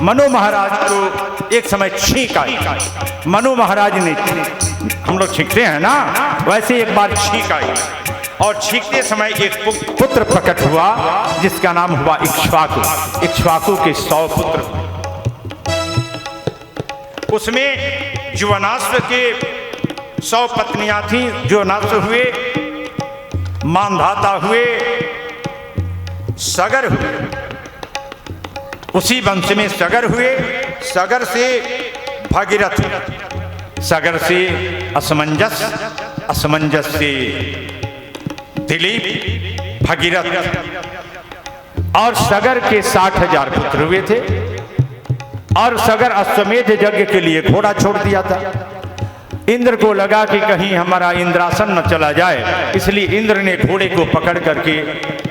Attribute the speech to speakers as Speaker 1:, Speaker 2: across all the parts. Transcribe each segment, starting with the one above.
Speaker 1: मनु महाराज को एक समय छींक आई। मनु महाराज ने, हम लोग छींकते हैं ना, वैसे एक बार छींक आई और छींकते समय एक पुत्र प्रकट हुआ जिसका नाम हुआ इक्ष्वाकु। इक्ष्वाकु के 100 पुत्र, उसमें जुवनाश्व के 100 पत्नियां थीं। जुवनाश्व हुए, मानधाता हुए, सगर हुए, उसी वंश में सगर हुए। सगर से भागीरथ, सगर से असमंजस, असमंजस से दिलीप, भागीरथ, और सगर के 60,000 पुत्र हुए थे। और सगर अश्वमेध यज्ञ के लिए घोड़ा छोड़ दिया था। इंद्र को लगा कि कहीं हमारा इंद्रासन न चला जाए, इसलिए इंद्र ने घोड़े को पकड़ करके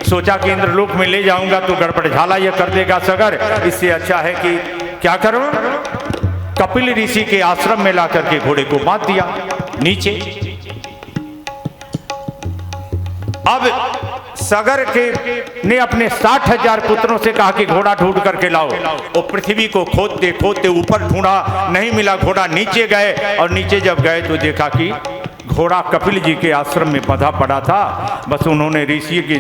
Speaker 1: सोचा कि इंद्रलोक में ले जाऊंगा तो गड़बड़ झाला ये कर देगा सगर, इससे अच्छा है कि क्या करूं, कपिल ऋषि के आश्रम में ला करके घोड़े को बांध दिया नीचे। अब सगर के ने अपने 60,000 पुत्रों से कहा कि घोड़ा ढूंढ करके लाओ। वो पृथ्वी को खोदते खोदते ऊपर ढूंढा, नहीं मिला। घोड़ा नीचे गए और नीचे जब गए तो देखा कि घोड़ा कपिल जी के आश्रम में बंधा पड़ा था। बस उन्होंने ऋषि के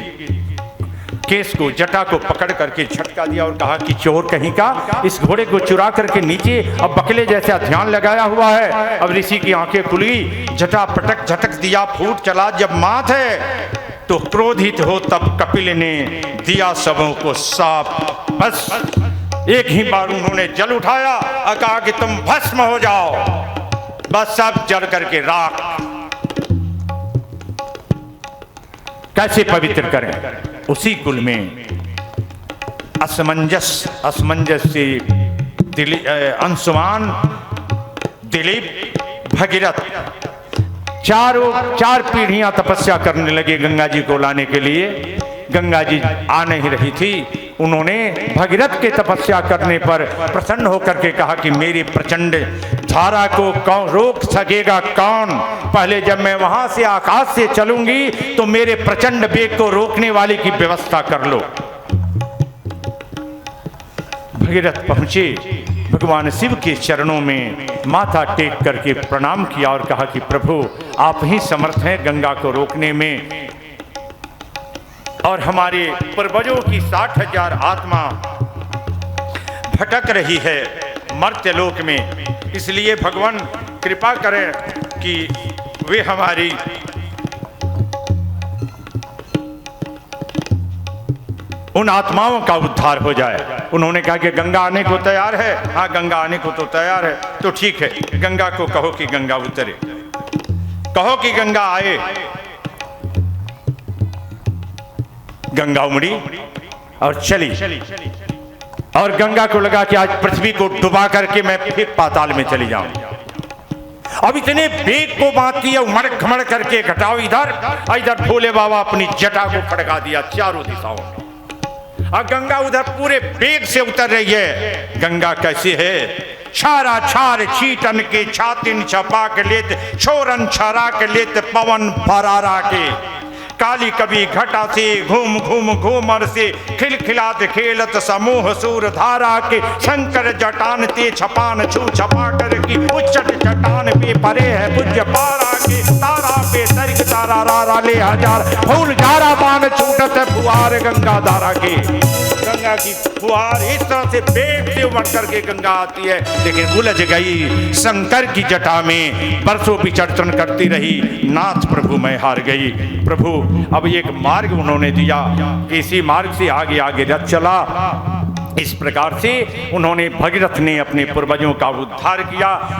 Speaker 1: केस को, जटा को पकड़ करके झटका दिया और कहा कि चोर कहीं का, इस घोड़े को चुरा करके नीचे अब बकले जैसा ध्यान लगाया हुआ है। अब ऋषि की आंखें खुली, जटा पटक झटक दिया, फूट चला। जब माथ है तो क्रोधित हो तब कपिल ने दिया सबों को साप। बस एक ही बार उन्होंने जल उठाया और कहा कि तुम भस्म हो जाओ। बस सब जल करके राख। कैसे पवित्र करें? उसी कुल में असमंजस, असमंजस से अंशुमान, दिलीप, भगीरथ, चार पीढ़ियां तपस्या करने लगे गंगा जी को लाने के लिए। गंगा जी आ नहीं रही थी। उन्होंने भगीरथ के तपस्या करने पर प्रसन्न होकर के कहा कि मेरी प्रचंड धारा को कौन रोक सकेगा? कौन? पहले जब मैं वहां से आकाश से चलूंगी तो मेरे प्रचंड वेग को रोकने वाले की व्यवस्था कर लो। भगीरथ पहुंचे, भगवान शिव के चरणों में माथा टेक करके प्रणाम किया और कहा कि प्रभु आप ही समर्थ हैं गंगा को रोकने में, और हमारे पूर्वजों की 60,000 आत्मा भटक रही है मर्त्यलोक में, इसलिए भगवान कृपा करें कि वे हमारी उन आत्माओं का उद्धार हो जाए। उन्होंने कहा कि गंगा आने को तैयार है। हाँ, गंगा आने को तो तैयार है। तो ठीक है, गंगा को कहो कि गंगा उतरे, कहो कि गंगा आए। गंगा उमड़ी और चली, और गंगा को लगा कि आज पृथ्वी को डुबा करके मैं फिर पाताल में चली जाऊं। अब इतने वेग को बांधती है, उमड़ घमड़ करके घटाओ इधर भोले बाबा अपनी जटा को फड़का दिया चारों दिशाओं में, और गंगा उधर पूरे वेग से उतर रही है। गंगा कैसी है? छारा छार छीटन के छातिन छपा के लेत, छोरन छरा के लेत पवन फरारा के, काली कभी घटा से घूम घूम घूमर से खिलखिलात खेलत समूह सूर धारा के, शंकर जटान ते छपान छू छपा कर की, उच्चट जटान पे परे है पूज्य पारा के, तारा पे तरिक तारा रारा ले हजार, फूल झारा बान छूटत फुहार गंगा धारा के। गंगा की फुहार इस तरह से पेट से उमड़ करके गंगा आती है, लेकिन उलझ गई शंकर की जटा में, बरसों विचर्चन करती रही। नाथ प्रभु मैं हार गई। प्रभु अब एक मार्ग उन्होंने दिया कि इसी मार्ग से आगे आगे रथ चला। इस प्रकार से उन्होंने, भगीरथ ने अपने पूर्वजों का उद्धार किया।